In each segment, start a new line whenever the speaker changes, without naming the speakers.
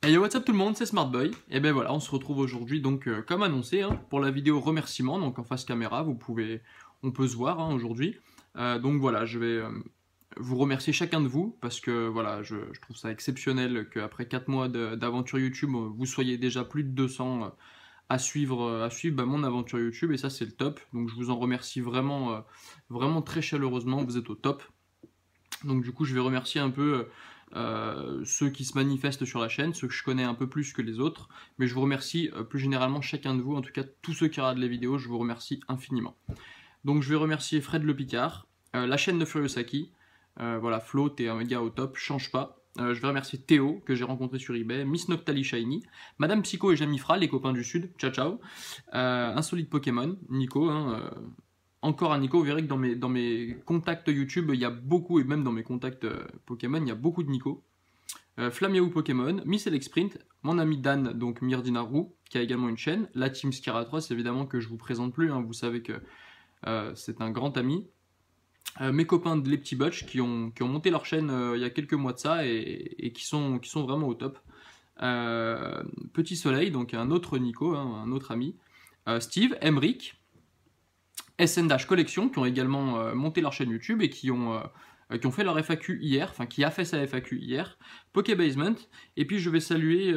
Hey yo, what's up tout le monde, c'est Smartboy. Et ben voilà, on se retrouve aujourd'hui donc comme annoncé hein, pour la vidéo remerciement, donc en face caméra, on peut se voir hein, aujourd'hui. Donc voilà, je vais vous remercier chacun de vous parce que voilà, je trouve ça exceptionnel qu'après 4 mois d'aventure YouTube, vous soyez déjà plus de 200 à suivre bah, mon aventure YouTube et ça c'est le top. Donc je vous en remercie vraiment, vraiment très chaleureusement, vous êtes au top. Donc du coup, je vais remercier un peu ceux qui se manifestent sur la chaîne, ceux que je connais un peu plus que les autres, mais je vous remercie plus généralement chacun de vous, en tout cas tous ceux qui regardent les vidéos, je vous remercie infiniment. Donc je vais remercier Fred Le Picard, la chaîne de Furiosaki, voilà, Flo, t'es un gars au top, change pas. Je vais remercier Théo, que j'ai rencontré sur eBay, Miss Noctali Shiny, Madame Psycho et Jamifra, les copains du Sud, ciao ciao, Insolite Pokémon, Nico, hein, encore un Nico, vous verrez que dans mes contacts YouTube, il y a beaucoup, et même dans mes contacts Pokémon, il y a beaucoup de Nico. Flamiaou Pokémon, Miss Alex Sprint, mon ami Dan, donc Myrdinaru, qui a également une chaîne, la Team Skiratros, évidemment que je vous présente plus, hein, vous savez que c'est un grand ami. Mes copains de Les Petits Butch qui ont monté leur chaîne il y a quelques mois de ça et qui sont vraiment au top. Petit Soleil, donc un autre Nico, hein, un autre ami. Steve, Emric, SN Collection qui ont également monté leur chaîne YouTube et qui ont fait leur FAQ hier, enfin qui a fait sa FAQ hier, Pokébasement, et puis je vais saluer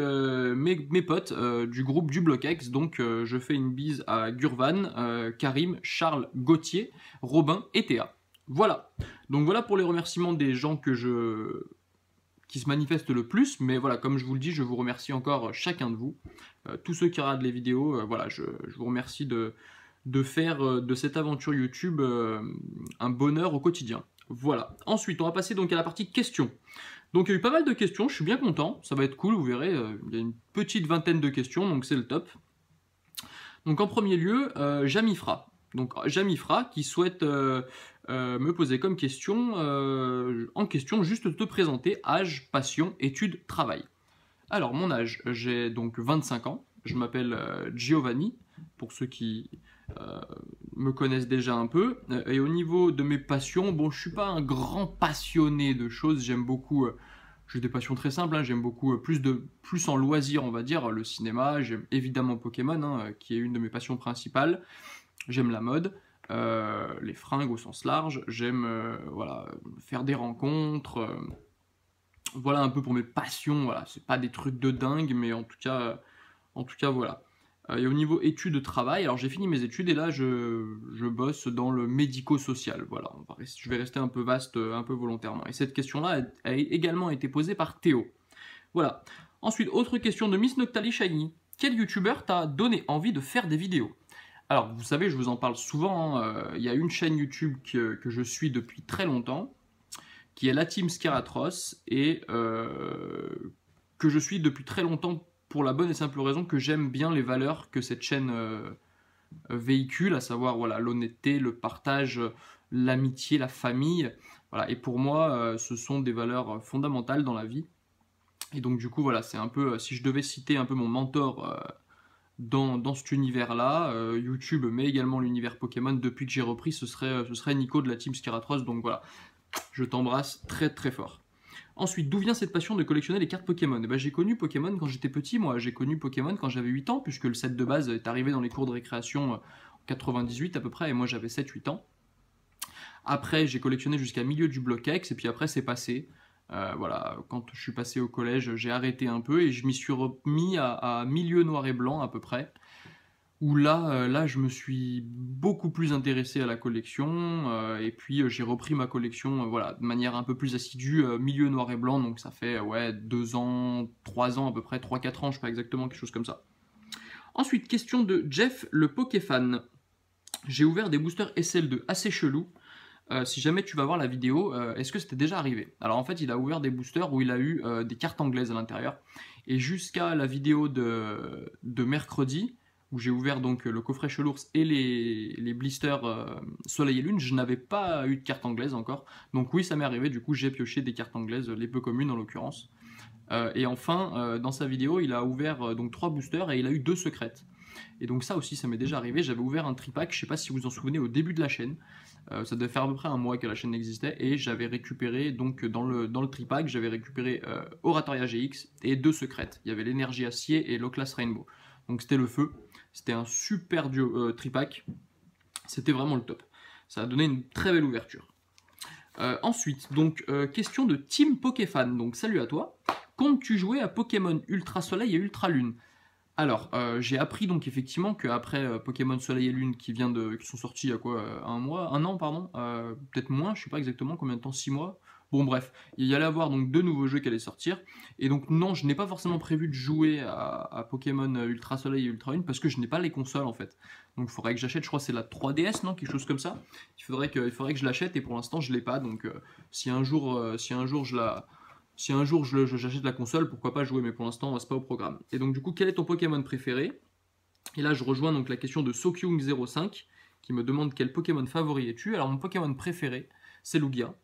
mes potes du groupe du Bloc X, donc je fais une bise à Gurvan, Karim, Charles, Gauthier, Robin et Théa. Voilà, donc voilà pour les remerciements des gens qui se manifestent le plus, mais voilà, comme je vous le dis, je vous remercie encore chacun de vous, tous ceux qui regardent les vidéos, voilà, je vous remercie de faire de cette aventure YouTube un bonheur au quotidien. Voilà. Ensuite, on va passer donc à la partie questions. Donc il y a eu pas mal de questions, je suis bien content, ça va être cool, vous verrez, il y a une petite vingtaine de questions, donc c'est le top. Donc en premier lieu, Jamifra. Donc Jamifra qui souhaite me poser comme question, en question, juste te présenter âge, passion, études, travail. Alors mon âge, j'ai donc 25 ans, je m'appelle Giovanni, pour ceux qui me connaissent déjà un peu. Et au niveau de mes passions, bon, je suis pas un grand passionné de choses. J'aime beaucoup. J'ai des passions très simples. Hein, j'aime beaucoup plus en loisir, on va dire, le cinéma. J'aime évidemment Pokémon, hein, qui est une de mes passions principales. J'aime la mode, les fringues au sens large. J'aime voilà faire des rencontres. Voilà un peu pour mes passions. Voilà, c'est pas des trucs de dingue, mais en tout cas voilà. Et au niveau études, travail, alors j'ai fini mes études et là je bosse dans le médico-social. Voilà, je vais rester un peu vaste, un peu volontairement. Et cette question-là a également été posée par Théo. Voilà. Ensuite, autre question de Miss Noctali Shiny. Quel youtubeur t'a donné envie de faire des vidéos? Alors, vous savez, je vous en parle souvent. Il y a une chaîne YouTube que je suis depuis très longtemps, qui est la Team Skiratros, et que je suis depuis très longtemps pour la bonne et simple raison que j'aime bien les valeurs que cette chaîne véhicule, à savoir voilà, l'honnêteté, le partage, l'amitié, la famille. Voilà. Et pour moi, ce sont des valeurs fondamentales dans la vie. Et donc du coup, voilà, c'est un peu, si je devais citer un peu mon mentor dans cet univers-là, YouTube, mais également l'univers Pokémon, depuis que j'ai repris, ce serait Nico de la Team Skiratros. Donc voilà, je t'embrasse très très fort. Ensuite, d'où vient cette passion de collectionner les cartes Pokémon? Eh ben, j'ai connu Pokémon quand j'étais petit, moi. J'ai connu Pokémon quand j'avais 8 ans, puisque le set de base est arrivé dans les cours de récréation en 98 à peu près, et moi j'avais 7-8 ans. Après, j'ai collectionné jusqu'à milieu du bloc X, et puis après c'est passé. Voilà, quand je suis passé au collège, j'ai arrêté un peu, et je m'y suis remis à milieu noir et blanc à peu près. Où là, je me suis beaucoup plus intéressé à la collection, et puis j'ai repris ma collection voilà, de manière un peu plus assidue, milieu noir et blanc, donc ça fait ouais, 2 ans, 3 ans à peu près, 3-4 ans, je sais pas exactement, quelque chose comme ça. Ensuite, question de Jeff le Pokéfan. J'ai ouvert des boosters SL2 assez chelous. Si jamais tu vas voir la vidéo, est-ce que c'était déjà arrivé? Alors en fait, il a ouvert des boosters où il a eu des cartes anglaises à l'intérieur. Et jusqu'à la vidéo de mercredi, où j'ai ouvert donc le coffret Chelours et les blisters Soleil et Lune, je n'avais pas eu de carte anglaise encore. Donc oui, ça m'est arrivé, du coup j'ai pioché des cartes anglaises, les peu communes en l'occurrence. Et enfin, dans sa vidéo, il a ouvert donc 3 boosters et il a eu 2 secrètes. Et donc ça aussi, ça m'est déjà arrivé. J'avais ouvert un tripack, je sais pas si vous vous en souvenez, au début de la chaîne. Ça devait faire à peu près un mois que la chaîne existait. Et j'avais récupéré, donc dans le tripack, j'avais récupéré Oratoria GX et 2 secrètes. Il y avait l'énergie acier et l'Oclas Rainbow. Donc c'était le feu. C'était un super duo tripack. C'était vraiment le top. Ça a donné une très belle ouverture. Ensuite, donc, question de Team Pokéfan. Donc, salut à toi. Comptes-tu jouer à Pokémon Ultra Soleil et Ultra Lune? Alors, j'ai appris donc effectivement qu'après Pokémon Soleil et Lune qui sont sortis il y a quoi, un an, pardon, peut-être moins, je sais pas exactement combien de temps, 6 mois. Bon bref, il y allait avoir donc 2 nouveaux jeux qui allaient sortir. Et donc non, je n'ai pas forcément prévu de jouer à Pokémon Ultra Soleil et Ultra Lune parce que je n'ai pas les consoles en fait. Donc il faudrait que j'achète, je crois que c'est la 3DS, non, quelque chose comme ça. Il faudrait que je l'achète et pour l'instant je l'ai pas. Donc si un jour j'achète la console, pourquoi pas jouer, mais pour l'instant c'est pas au programme. Et donc du coup, quel est ton Pokémon préféré? Et là je rejoins donc la question de Sokyung05 qui me demande quel Pokémon favori es-tu. Alors mon Pokémon préféré c'est Lugia.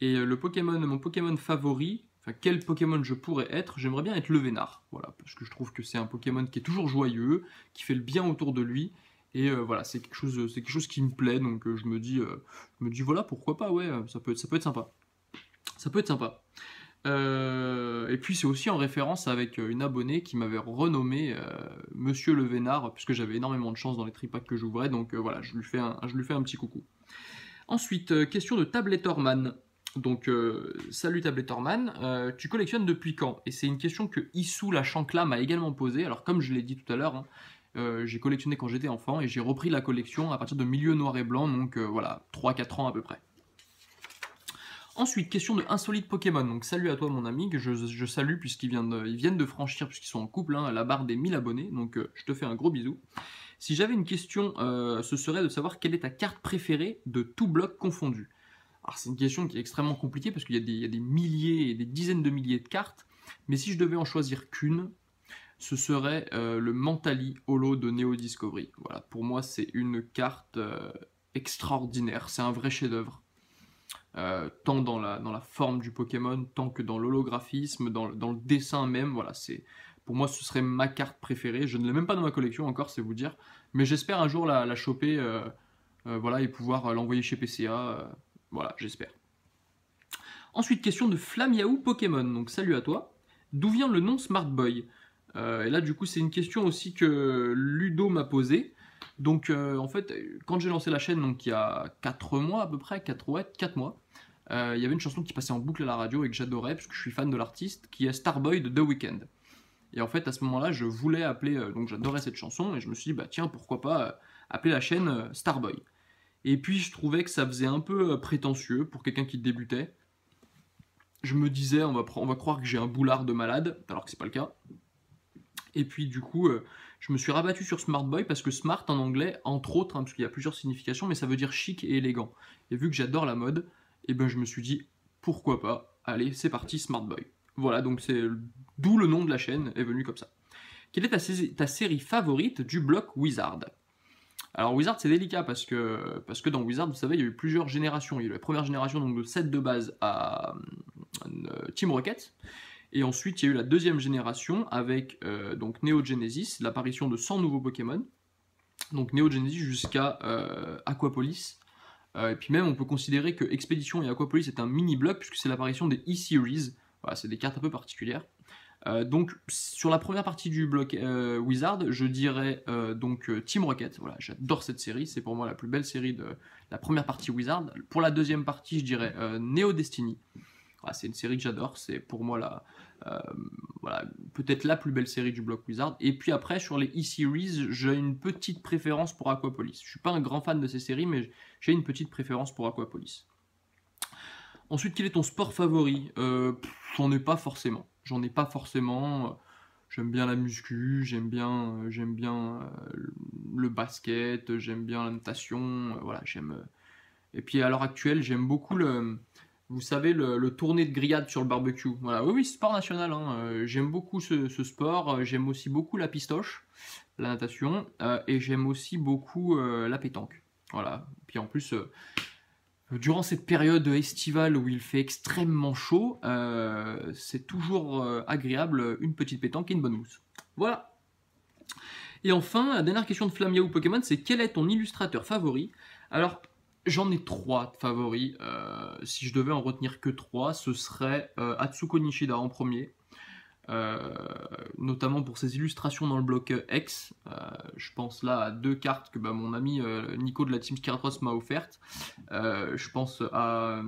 Et mon Pokémon favori, enfin quel Pokémon je pourrais être, j'aimerais bien être le Vénard. Voilà, parce que je trouve que c'est un Pokémon qui est toujours joyeux, qui fait le bien autour de lui. Et voilà, c'est quelque chose qui me plaît, donc je me dis voilà, pourquoi pas, ouais, ça peut être sympa. Ça peut être sympa. Et puis c'est aussi en référence avec une abonnée qui m'avait renommé Monsieur le Vénard, puisque j'avais énormément de chance dans les tripacks que j'ouvrais, donc voilà, je lui fais un petit coucou. Ensuite, question de Tablettorman. Donc, salut Tablettorman, tu collectionnes depuis quand? Et c'est une question que Issou la Chancla m'a également posée. Alors, comme je l'ai dit tout à l'heure, hein, j'ai collectionné quand j'étais enfant et j'ai repris la collection à partir de milieu noir et blanc, donc voilà, 3-4 ans à peu près. Ensuite, question de Insolite Pokémon. Donc, salut à toi, mon ami, que je salue puisqu'ils viennent de franchir, puisqu'ils sont en couple, hein, la barre des 1000 abonnés. Donc, je te fais un gros bisou. Si j'avais une question, ce serait de savoir quelle est ta carte préférée de tout bloc confondu. Alors c'est une question qui est extrêmement compliquée parce qu'il y a des milliers et des dizaines de milliers de cartes, mais si je devais en choisir qu'une, ce serait le Mentali Holo de Neo Discovery. Voilà, pour moi c'est une carte extraordinaire, c'est un vrai chef-d'œuvre. Tant dans la forme du Pokémon, tant que dans l'holographisme, dans le dessin même, voilà, pour moi ce serait ma carte préférée. Je ne l'ai même pas dans ma collection encore, c'est vous dire, mais j'espère un jour la choper, voilà, et pouvoir l'envoyer chez PCA. Voilà, j'espère. Ensuite, question de Flamiaou Pokémon. Donc, salut à toi. D'où vient le nom Smart Boy? Et là, du coup, c'est une question aussi que Ludo m'a posée. Donc, en fait, quand j'ai lancé la chaîne, donc il y a 4 mois à peu près, 4 mois, il y avait une chanson qui passait en boucle à la radio et que j'adorais parce que je suis fan de l'artiste, qui est Starboy de The Weeknd. Et en fait, à ce moment-là, je voulais appeler, donc j'adorais cette chanson et je me suis dit, bah tiens, pourquoi pas appeler la chaîne Starboy. Et puis je trouvais que ça faisait un peu prétentieux pour quelqu'un qui débutait. Je me disais, on va croire que j'ai un boulard de malade, alors que c'est pas le cas. Et puis du coup, je me suis rabattu sur Smart Boy parce que smart en anglais, entre autres, hein, parce qu'il y a plusieurs significations, mais ça veut dire chic et élégant. Et vu que j'adore la mode, et ben je me suis dit, pourquoi pas, allez, c'est parti, Smart Boy. Voilà, donc c'est d'où le nom de la chaîne est venu comme ça. Quelle est ta série favorite du bloc Wizard? Alors Wizard c'est délicat parce que dans Wizard, vous savez, il y a eu plusieurs générations. Il y a eu la première génération donc de 7 de base à Team Rocket. Et ensuite il y a eu la deuxième génération avec donc Neo Genesis, l'apparition de 100 nouveaux Pokémon. Donc Neo Genesis jusqu'à Aquapolis. Et puis même on peut considérer que Expédition et Aquapolis est un mini-bloc puisque c'est l'apparition des E-Series. Voilà, c'est des cartes un peu particulières. Donc sur la première partie du bloc Wizard, je dirais donc Team Rocket. Voilà, j'adore cette série, c'est pour moi la plus belle série de la première partie Wizard. Pour la deuxième partie, je dirais Neo Destiny. Voilà, c'est une série que j'adore, c'est pour moi voilà, peut-être la plus belle série du bloc Wizard. Et puis après, sur les E-Series, j'ai une petite préférence pour Aquapolis. Je suis pas un grand fan de ces séries, mais j'ai une petite préférence pour Aquapolis. Ensuite, quel est ton sport favori? J'en ai pas forcément. J'aime bien la muscu, j'aime bien le basket, j'aime bien la natation. Voilà, Et puis à l'heure actuelle, j'aime beaucoup vous savez, le tourné de grillade sur le barbecue. Voilà, oui, sport national. Hein. J'aime beaucoup ce sport. J'aime aussi beaucoup la pistoche, la natation, et j'aime aussi beaucoup la pétanque. Voilà. Puis en plus. Durant cette période estivale où il fait extrêmement chaud, c'est toujours agréable, une petite pétanque et une bonne mousse. Voilà. Et enfin, la dernière question de Flamia ou Pokémon, c'est quel est ton illustrateur favori? Alors, j'en ai 3 favoris. Si je devais en retenir que 3, ce serait Atsuko Nishida en premier. Notamment pour ses illustrations dans le bloc X. Je pense là à 2 cartes que mon ami Nico de la Team Skyratros m'a offertes. Je pense à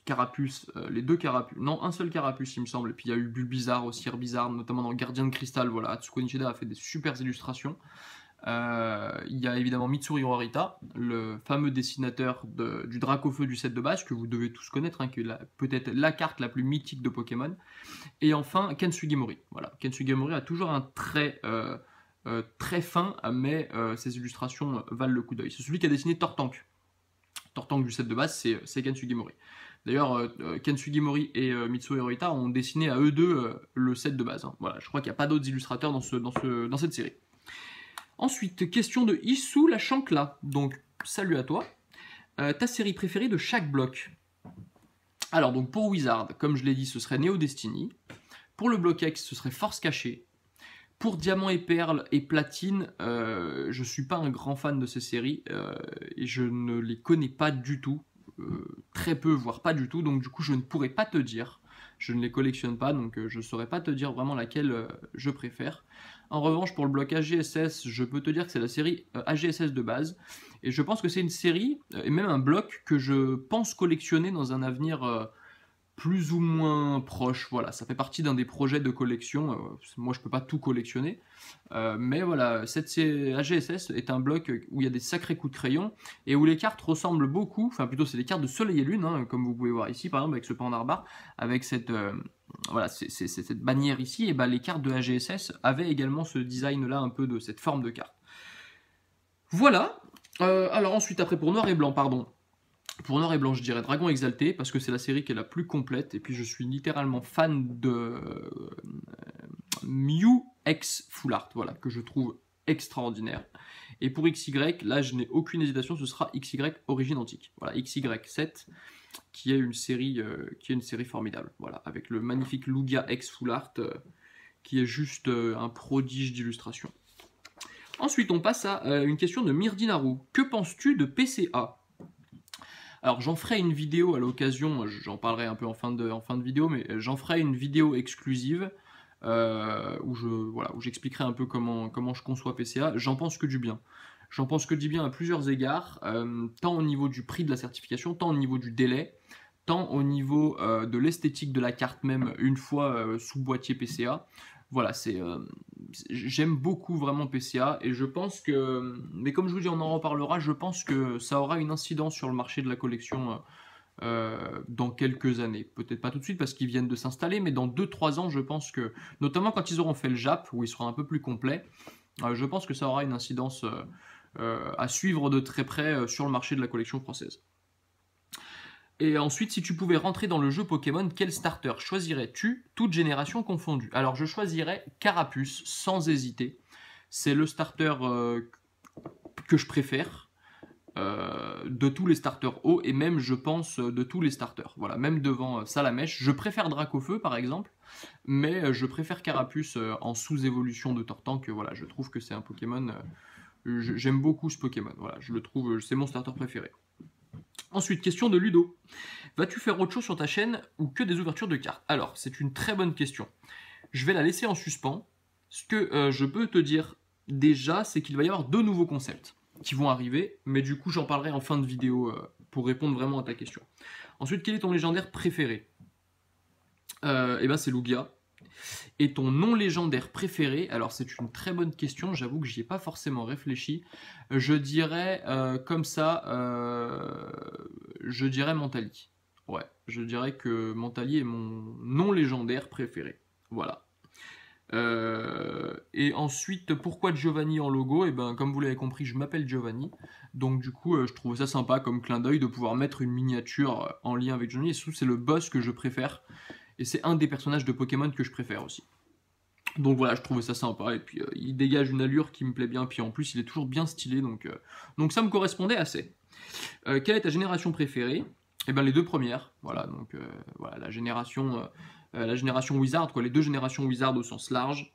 Carapuce, les 2 Carapuce, non, un seul Carapuce il me semble, et puis il y a eu Bulbizarre aussi, Herbizarre, notamment dans Gardien de Cristal. Voilà, Atsuko Nishida a fait des super illustrations. Il y a évidemment Mitsuru Horita, le fameux dessinateur du Dracofeu du set de base, que vous devez tous connaître, hein, qui est peut-être la carte la plus mythique de Pokémon. Et enfin, Ken Sugimori. Voilà, Ken Sugimori a toujours un trait très fin, mais ses illustrations valent le coup d'œil. C'est celui qui a dessiné Tortank. Tortank du set de base, c'est Ken Sugimori. D'ailleurs, Ken Sugimori et Mitsuru Horita ont dessiné à eux deux le set de base. Hein. Voilà, je crois qu'il n'y a pas d'autres illustrateurs dans cette série. Ensuite, question de Issou la Chancla. Donc, salut à toi. Ta série préférée de chaque bloc? Alors, donc pour Wizard, comme je l'ai dit, ce serait Neo Destiny. Pour le bloc X, ce serait Force Cachée. Pour Diamant et Perle et Platine, je ne suis pas un grand fan de ces séries et je ne les connais pas du tout. Très peu, voire pas du tout. Donc, du coup, je ne pourrais pas te dire. Je ne les collectionne pas, donc je ne saurais pas te dire vraiment laquelle je préfère. En revanche, pour le bloc AGSS, je peux te dire que c'est la série AGSS de base. Et je pense que c'est une série, et même un bloc, que je pense collectionner dans un avenir plus ou moins proche. Voilà, ça fait partie d'un des projets de collection. Moi, je peux pas tout collectionner. Mais voilà, cette AGSS est un bloc où il y a des sacrés coups de crayon et où les cartes ressemblent beaucoup. Enfin, plutôt, c'est des cartes de Soleil et Lune, hein, comme vous pouvez voir ici, par exemple, avec ce Pandarbar, avec cette bannière ici. Et les cartes de AGSS avaient également ce design-là, un peu de cette forme de carte. Voilà. Alors ensuite, après, pour Noir et Blanc, pardon. Pour Noir et Blanc, je dirais Dragon Exalté, parce que c'est la série qui est la plus complète, et puis je suis littéralement fan de Mew X Full Art, voilà, que je trouve extraordinaire. Et pour XY, là je n'ai aucune hésitation, ce sera XY Origine Antique. Voilà, XY7, qui est une série formidable, voilà, avec le magnifique Lugia X Full Art, qui est juste un prodige d'illustration. Ensuite, on passe à une question de Myrdinaru. Que penses-tu de PCA ? Alors j'en ferai une vidéo à l'occasion, j'en parlerai un peu en fin de vidéo, mais j'en ferai une vidéo exclusive où j'expliquerai un peu comment je conçois PCA. J'en pense que du bien. J'en pense que du bien à plusieurs égards, tant au niveau du prix de la certification, tant au niveau du délai, tant au niveau de l'esthétique de la carte même une fois sous boîtier PCA. Voilà, j'aime beaucoup vraiment PCA et je pense que, mais comme je vous dis, on en reparlera, je pense que ça aura une incidence sur le marché de la collection dans quelques années. Peut-être pas tout de suite parce qu'ils viennent de s'installer, mais dans 2-3 ans, je pense que, notamment quand ils auront fait le JAP, où il sera un peu plus complet, je pense que ça aura une incidence à suivre de très près sur le marché de la collection française. Et ensuite, si tu pouvais rentrer dans le jeu Pokémon, quel starter choisirais-tu, toute génération confondue? Alors, je choisirais Carapuce, sans hésiter. C'est le starter que je préfère de tous les starters hauts, et même, je pense, de tous les starters. Voilà, même devant Salamèche. Je préfère Dracofeu, par exemple, mais je préfère Carapuce en sous-évolution de Tortank. Voilà, je trouve que c'est un Pokémon... j'aime beaucoup ce Pokémon. Voilà, je le trouve... c'est mon starter préféré. Ensuite, question de Ludo. Vas-tu faire autre chose sur ta chaîne ou que des ouvertures de cartes? Alors, c'est une très bonne question. Je vais la laisser en suspens. Ce que je peux te dire déjà, c'est qu'il va y avoir 2 nouveaux concepts qui vont arriver, mais du coup, j'en parlerai en fin de vidéo pour répondre vraiment à ta question. Ensuite, quel est ton légendaire préféré? C'est Lugia. Et ton non légendaire préféré? Alors c'est une très bonne question, j'avoue que j'y ai pas forcément réfléchi. Je dirais comme ça, je dirais Mentali. Ouais, je dirais que Mentali est mon non légendaire préféré. Voilà. Et ensuite, pourquoi Giovanni en logo? Comme vous l'avez compris, je m'appelle Giovanni. Donc du coup, je trouve ça sympa comme clin d'œil de pouvoir mettre une miniature en lien avec Giovanni. Et surtout, c'est le boss que je préfère. Et c'est un des personnages de Pokémon que je préfère aussi. Donc voilà, je trouvais ça sympa. Et puis il dégage une allure qui me plaît bien. Puis en plus, il est toujours bien stylé. Donc ça me correspondait assez. Quelle est ta génération préférée? Les 2 premières. Voilà, donc voilà, la génération Wizard, quoi, les 2 générations Wizard au sens large.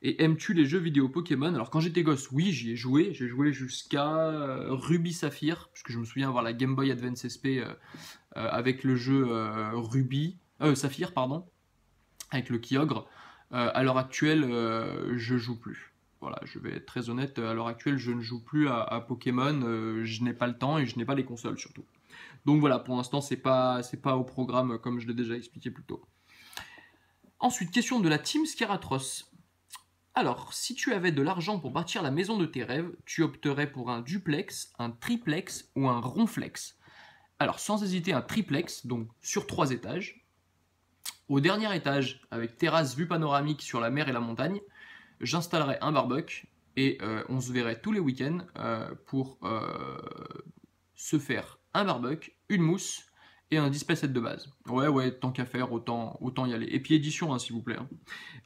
Et aimes-tu les jeux vidéo Pokémon? Alors quand j'étais gosse, oui, j'y ai joué. J'ai joué jusqu'à Ruby Saphir, puisque je me souviens avoir la Game Boy Advance SP avec le jeu Saphir, pardon, avec le Kyogre. À l'heure actuelle, je joue plus. Voilà, je vais être très honnête, à l'heure actuelle, je ne joue plus à Pokémon, je n'ai pas le temps et je n'ai pas les consoles surtout. Donc voilà, pour l'instant, c'est pas au programme comme je l'ai déjà expliqué plus tôt. Ensuite, question de la team Scaratros. Alors, si tu avais de l'argent pour bâtir la maison de tes rêves, tu opterais pour un duplex, un triplex ou un ronflex? Alors, sans hésiter, un triplex, donc sur 3 étages. Au dernier étage, avec terrasse vue panoramique sur la mer et la montagne, j'installerai un barbecue et on se verrait tous les week-ends pour se faire un barbecue, une mousse et un display set de base. Ouais, tant qu'à faire, autant y aller. Et puis édition, hein, s'il vous plaît. Hein.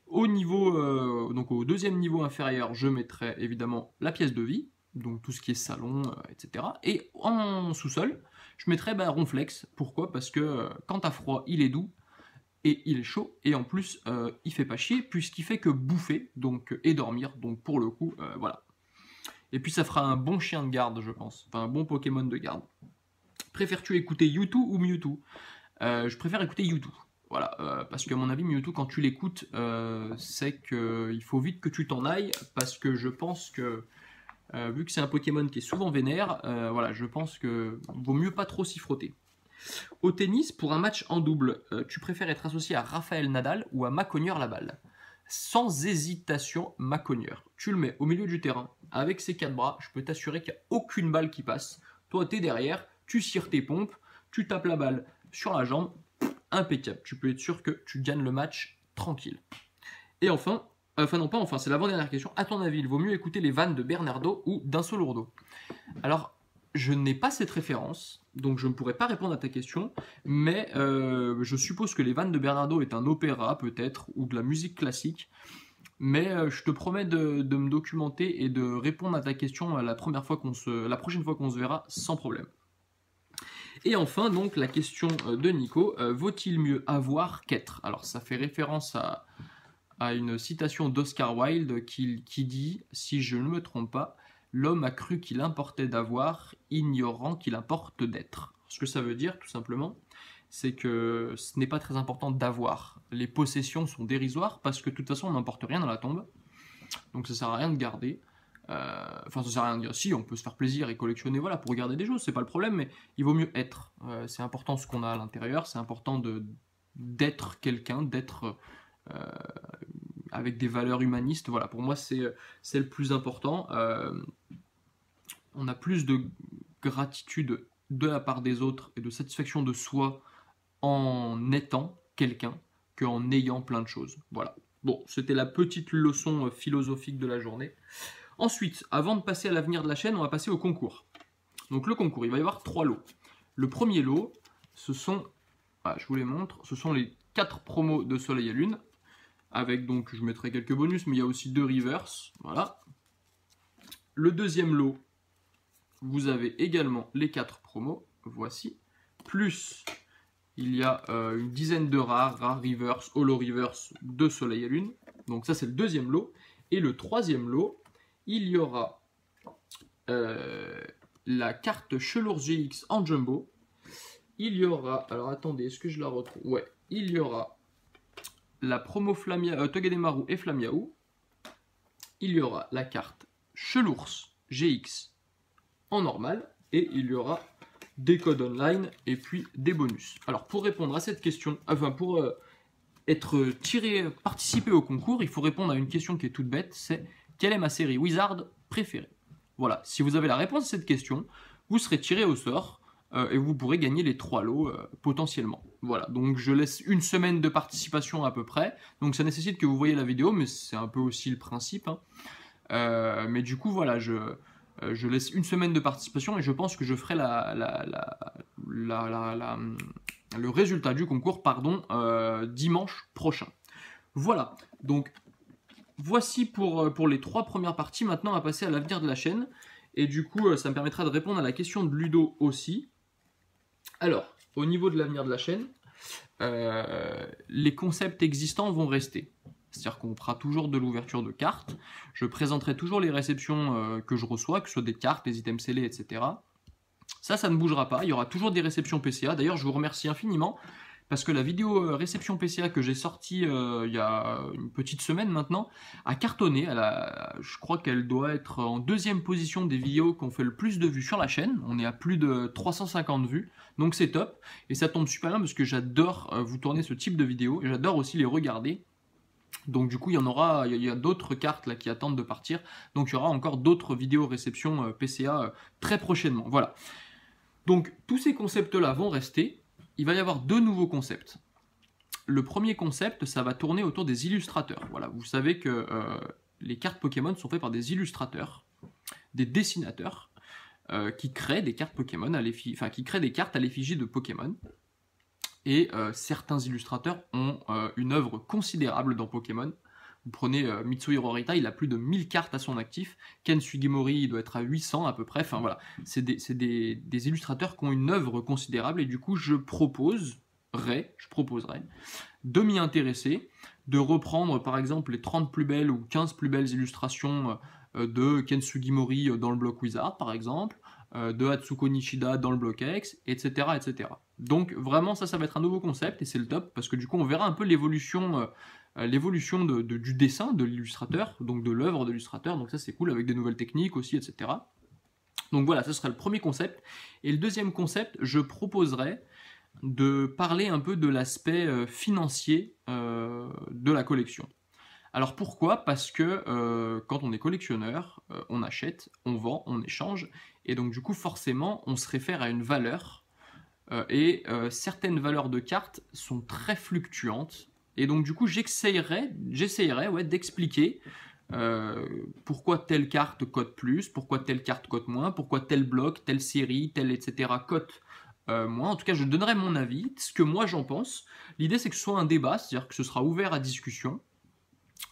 Au niveau, donc au deuxième niveau inférieur, je mettrai évidemment la pièce de vie, donc tout ce qui est salon, etc. Et en sous-sol, je mettrai ronflex. Pourquoi? Parce que quand t'as froid, il est doux, et il est chaud, et en plus, il fait pas chier, puisqu'il fait que bouffer, donc, et dormir, donc pour le coup, voilà. Et puis ça fera un bon chien de garde, je pense, enfin un bon Pokémon de garde. Préfères-tu écouter Mewtwo ou Mewtwo? Je préfère écouter Mewtwo. Voilà, parce qu'à mon avis, Mewtwo, quand tu l'écoutes, c'est qu'il faut vite que tu t'en ailles, parce que je pense que, vu que c'est un Pokémon qui est souvent vénère, voilà, je pense que vaut mieux pas trop s'y frotter. Au tennis, pour un match en double, tu préfères être associé à Raphaël Nadal ou à Macogneur la balle? Sans hésitation, Macogneur. Tu le mets au milieu du terrain, avec ses 4 bras, je peux t'assurer qu'il n'y a aucune balle qui passe. Toi, t'es derrière, tu cires tes pompes, tu tapes la balle sur la jambe, impeccable. Tu peux être sûr que tu gagnes le match tranquille. Et enfin, c'est l'avant-dernière question. À ton avis, il vaut mieux écouter les vannes de Bernardo ou d'Inso Lourdo? Alors, je n'ai pas cette référence, donc je ne pourrais pas répondre à ta question, mais je suppose que les vannes de Bernardo est un opéra peut-être, ou de la musique classique, mais je te promets de me documenter et de répondre à ta question la prochaine fois qu'on se verra sans problème. Et enfin, donc, la question de Nico, vaut-il mieux avoir qu'être? Alors, ça fait référence à une citation d'Oscar Wilde qui dit, si je ne me trompe pas, l'homme a cru qu'il importait d'avoir, ignorant qu'il importe d'être. Ce que ça veut dire, tout simplement, c'est que ce n'est pas très important d'avoir. Les possessions sont dérisoires parce que de toute façon, on n'emporte rien dans la tombe. Donc ça sert à rien de garder. Enfin, ça sert à rien de dire. Si, on peut se faire plaisir et collectionner, voilà, pour regarder des choses, c'est pas le problème, mais il vaut mieux être. C'est important ce qu'on a à l'intérieur, c'est important d'être quelqu'un, d'être avec des valeurs humanistes. Voilà, pour moi, c'est le plus important. On a plus de gratitude de la part des autres et de satisfaction de soi en étant quelqu'un qu'en ayant plein de choses. Voilà. Bon, c'était la petite leçon philosophique de la journée. Ensuite, avant de passer à l'avenir de la chaîne, on va passer au concours. Donc le concours, il va y avoir 3 lots. Le premier lot, ce sont, je vous les montre, ce sont les 4 promos de Soleil et Lune, avec donc, je mettrai quelques bonus, mais il y a aussi 2 reverse, voilà. Le deuxième lot, vous avez également les 4 promos, voici, plus il y a une dizaine de rares reverse, holo reverse de Soleil et Lune, donc ça c'est le deuxième lot. Et le troisième lot, il y aura la carte Chelours GX en jumbo. Il y aura, alors attendez, est-ce que je la retrouve? Ouais, il y aura la promo Togedemaru et Flamiaou. Il y aura la carte Chelours GX en normal. Et il y aura des codes online et puis des bonus. Alors pour répondre à cette question, enfin pour participer au concours, il faut répondre à une question qui est toute bête, c'est quelle est ma série Wizard préférée? Voilà, si vous avez la réponse à cette question, vous serez tiré au sort et vous pourrez gagner les 3 lots potentiellement. Voilà, donc je laisse une semaine de participation à peu près, donc ça nécessite que vous voyez la vidéo, mais c'est un peu aussi le principe. Hein. Mais du coup, voilà, je laisse une semaine de participation et je pense que je ferai le résultat du concours dimanche prochain. Voilà, donc voici pour les 3 premières parties. Maintenant, on va passer à l'avenir de la chaîne. Et du coup, ça me permettra de répondre à la question de Ludo aussi. Alors, au niveau de l'avenir de la chaîne, les concepts existants vont rester. c'est-à-dire qu'on fera toujours de l'ouverture de cartes. Je présenterai toujours les réceptions que je reçois, que ce soit des cartes, des items scellés, etc. Ça ne bougera pas, il y aura toujours des réceptions PCA. D'ailleurs, je vous remercie infiniment, parce que la vidéo réception PCA que j'ai sortie il y a une petite semaine maintenant a cartonné. Je crois qu'elle doit être en deuxième position des vidéos qui ont fait le plus de vues sur la chaîne. On est à plus de 350 vues, donc c'est top. Et ça tombe super bien parce que j'adore vous tourner ce type de vidéos et j'adore aussi les regarder. Donc du coup, il y a d'autres cartes là qui attendent de partir. Donc il y aura encore d'autres vidéos réception PCA très prochainement. Voilà. Donc tous ces concepts-là vont rester. Il va y avoir deux nouveaux concepts. Le premier concept, ça va tourner autour des illustrateurs. Voilà, vous savez que les cartes Pokémon sont faites par des illustrateurs, des dessinateurs, qui créent des cartes Pokémon, qui créent des cartes à l'effigie de Pokémon. Et certains illustrateurs ont une œuvre considérable dans Pokémon. Vous prenez Mitsuhiro Horita, il a plus de 1000 cartes à son actif. Ken Sugimori, il doit être à 800 à peu près. Enfin voilà, c'est des illustrateurs qui ont une œuvre considérable. Et du coup, je proposerai de m'y intéresser, de reprendre par exemple les 30 plus belles ou 15 plus belles illustrations de Ken Sugimori dans le bloc Wizard par exemple, de Atsuko Nishida dans le bloc X, etc., etc. Donc vraiment ça va être un nouveau concept et c'est le top parce que du coup on verra un peu l'évolution du dessin de l'illustrateur, donc de l'œuvre de l'illustrateur, donc ça c'est cool avec des nouvelles techniques aussi, etc. Donc voilà, ce sera le premier concept. Et le deuxième concept, je proposerai de parler un peu de l'aspect financier de la collection. Alors pourquoi? Parce que quand on est collectionneur, on achète, on vend, on échange, et donc du coup forcément on se réfère à une valeur, et certaines valeurs de cartes sont très fluctuantes, et donc du coup j'essayerai d'expliquer pourquoi telle carte cote plus, pourquoi telle carte cote moins, pourquoi tel bloc, telle série, telle etc. cote moins. En tout cas, je donnerai mon avis, ce que moi j'en pense. L'idée c'est que ce soit un débat, c'est-à-dire que ce sera ouvert à discussion.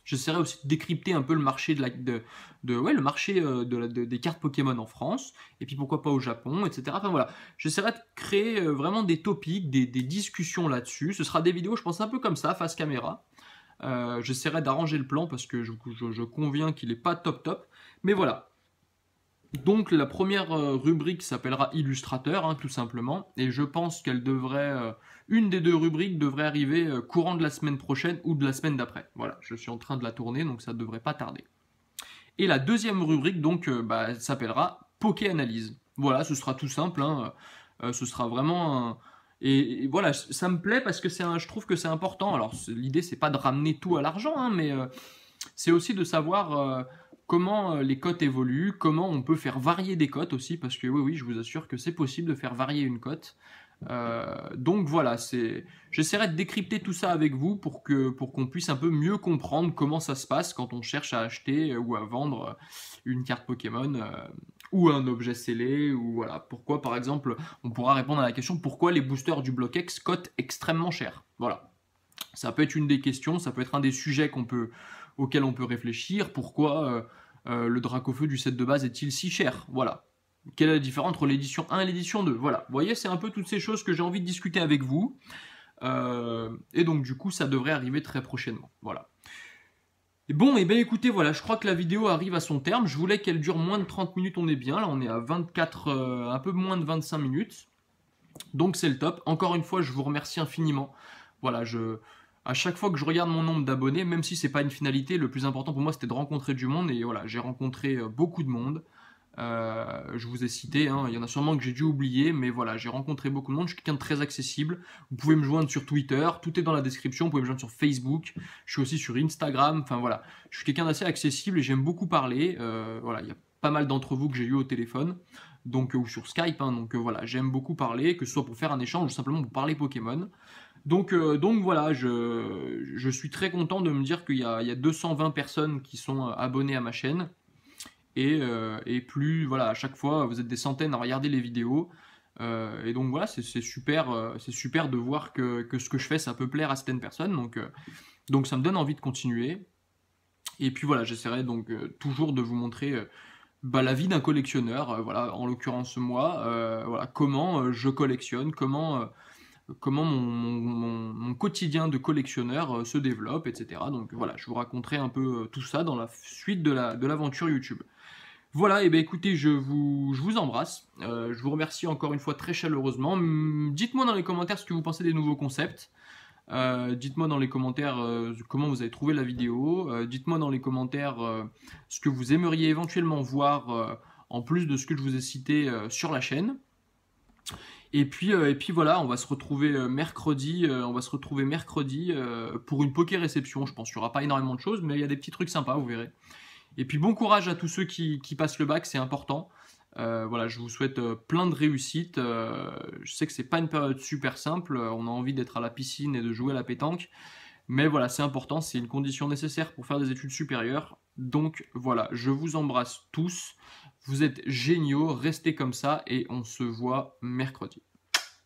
J'essaierai aussi de décrypter un peu le marché des cartes Pokémon en France, et puis pourquoi pas au Japon, etc. Enfin voilà, j'essaierai de créer vraiment des topics, des discussions là-dessus. Ce sera des vidéos, je pense, un peu comme ça, face caméra. J'essaierai d'arranger le plan parce que je conviens qu'il n'est pas top, mais voilà. Donc la première rubrique s'appellera illustrateur, hein, tout simplement, et je pense qu'elle devrait, une des deux rubriques devrait arriver courant de la semaine prochaine ou de la semaine d'après. Voilà, je suis en train de la tourner, donc ça ne devrait pas tarder. Et la deuxième rubrique, donc, s'appellera Poké Analyse. Voilà, ce sera tout simple, hein, ce sera vraiment et voilà, ça me plaît parce que je trouve que c'est important. Alors l'idée, c'est pas de ramener tout à l'argent, hein, mais c'est aussi de savoir comment les cotes évoluent, comment on peut faire varier des cotes aussi, parce que oui, je vous assure que c'est possible de faire varier une cote. Donc voilà, j'essaierai de décrypter tout ça avec vous pour qu'on puisse un peu mieux comprendre comment ça se passe quand on cherche à acheter ou à vendre une carte Pokémon ou un objet scellé, ou voilà. Pourquoi, par exemple, on pourra répondre à la question pourquoi les boosters du bloc X cotent extrêmement cher. Voilà. Ça peut être une des questions, ça peut être un des sujets auquel on peut réfléchir. Pourquoi le Dracofeu du set de base est-il si cher? Voilà. Quelle est la différence entre l'édition 1 et l'édition 2? Voilà. Vous voyez, c'est un peu toutes ces choses que j'ai envie de discuter avec vous. Et donc, du coup, ça devrait arriver très prochainement. Voilà. Et bon, et bien écoutez, voilà, je crois que la vidéo arrive à son terme. Je voulais qu'elle dure moins de 30 minutes, on est bien. Là, on est à 24, un peu moins de 25 minutes. Donc, c'est le top. Encore une fois, je vous remercie infiniment. Voilà, à chaque fois que je regarde mon nombre d'abonnés, même si c'est pas une finalité, le plus important pour moi c'était de rencontrer du monde, et voilà, j'ai rencontré beaucoup de monde. Je vous ai cité, hein, il y en a sûrement que j'ai dû oublier, mais voilà, j'ai rencontré beaucoup de monde, je suis quelqu'un de très accessible. Vous pouvez me joindre sur Twitter, tout est dans la description, vous pouvez me joindre sur Facebook, je suis aussi sur Instagram, enfin voilà, je suis quelqu'un d'assez accessible et j'aime beaucoup parler. Voilà, il y a pas mal d'entre vous que j'ai eu au téléphone, donc, ou sur Skype, hein, donc voilà, j'aime beaucoup parler, que ce soit pour faire un échange ou simplement pour parler Pokémon. Donc voilà, je suis très content de me dire qu'il y a 220 personnes qui sont abonnées à ma chaîne. Et plus, voilà, à chaque fois, vous êtes des centaines à regarder les vidéos. Et donc voilà, c'est super de voir que ce que je fais, ça peut plaire à certaines personnes. Donc ça me donne envie de continuer. Et puis voilà, j'essaierai donc toujours de vous montrer la vie d'un collectionneur. Voilà, en l'occurrence moi, voilà, comment je collectionne, comment comment mon quotidien de collectionneur se développe, etc. Donc voilà, je vous raconterai un peu tout ça dans la suite de l'aventure YouTube. Voilà, et bien écoutez, je vous embrasse. Je vous remercie encore une fois très chaleureusement. Dites-moi dans les commentaires ce que vous pensez des nouveaux concepts. Dites-moi dans les commentaires comment vous avez trouvé la vidéo. Dites-moi dans les commentaires ce que vous aimeriez éventuellement voir en plus de ce que je vous ai cité sur la chaîne. Et puis voilà, on va se retrouver mercredi. Pour une poké réception. Je pense qu'il n'y aura pas énormément de choses, mais il y a des petits trucs sympas, vous verrez. Et puis bon courage à tous ceux qui passent le bac, c'est important. Voilà, je vous souhaite plein de réussite. Je sais que c'est pas une période super simple. On a envie d'être à la piscine et de jouer à la pétanque. Mais voilà, c'est important, c'est une condition nécessaire pour faire des études supérieures. Donc voilà, je vous embrasse tous. Vous êtes géniaux, restez comme ça et on se voit mercredi.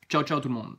Ciao, ciao tout le monde.